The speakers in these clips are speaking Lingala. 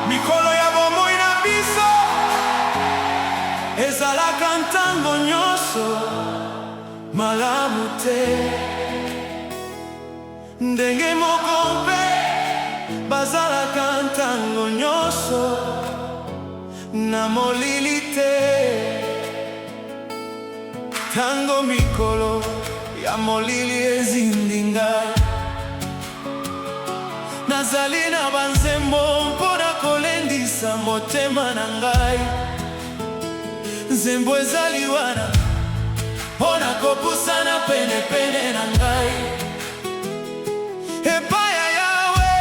Mikolo ya bomoi na biso ezalaka ntango nyonso malamu te. Ndenge moko mpe bazalaka ntango nyonso na molili te. Tango mikolo ya molili ezindi ngai, nazali na banzembo mpona kolendisa motema na ngai. Nzembo ezali wana mpona kopusana pene na ngai. Epai ya Yawe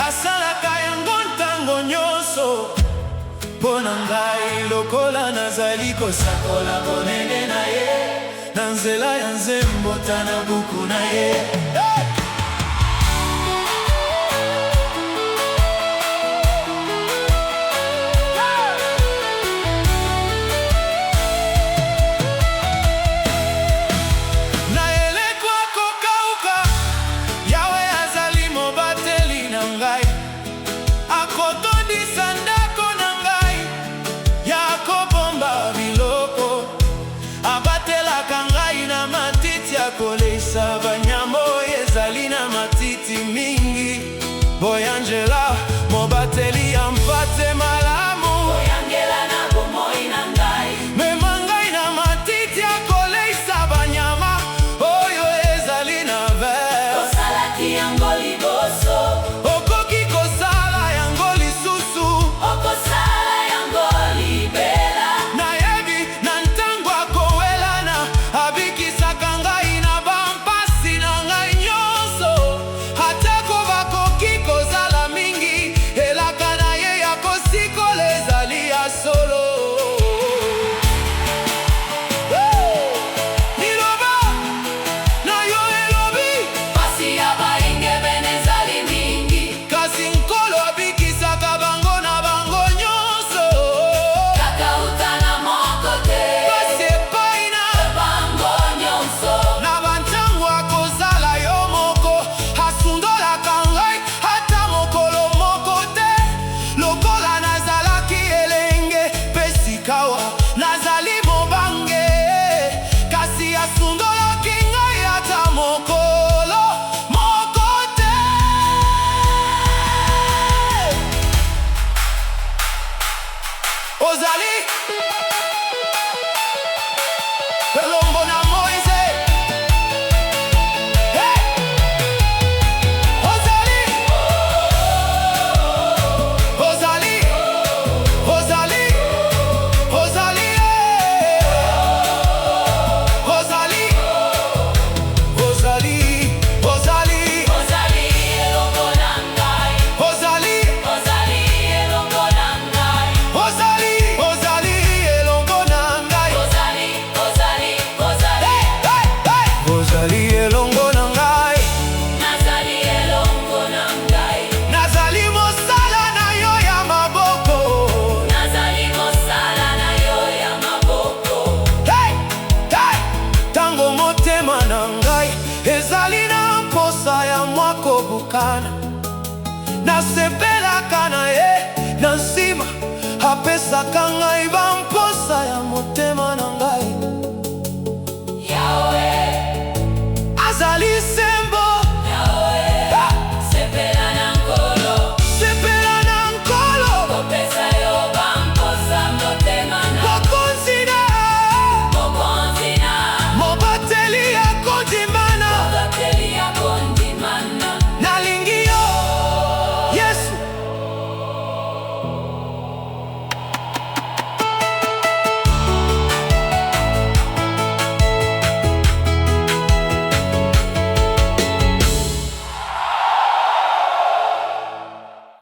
asalaka yango ntango nyonso mpona ngai, lokola nazali kosakola bonene na Ye na nzela ya nzembo tana buku na Ye. Kolesa banyamo ezali na matiti mingi. Boyangela mobateli ya mpate malamu. Boyangela na bomoi na ngai. Mema ngai na matiti ya kolesa banyama oyo ezali na ver. Osalaki yango liboso, okoki kosala yango lisusu. Okosala yango libela. Nayebi na ntango akowelana abikisaka Ozali elongo na Moise. Hey! Ozali Ozali Ozali Ozali Ozali Ozali Ozali Ozali elongo na ngai. Ozali Ozali elongo na ngai. Ozali Ozali elongo na ngai. Nazali elongo na ngai. Nazali mosala na yo ya maboko. Nazali mosala na yo ya maboko. Hey! Hey! Tango motema na ngai ezali na mposa ya mwako bukana, nasepelaka na Ye na nsima apesaka ngai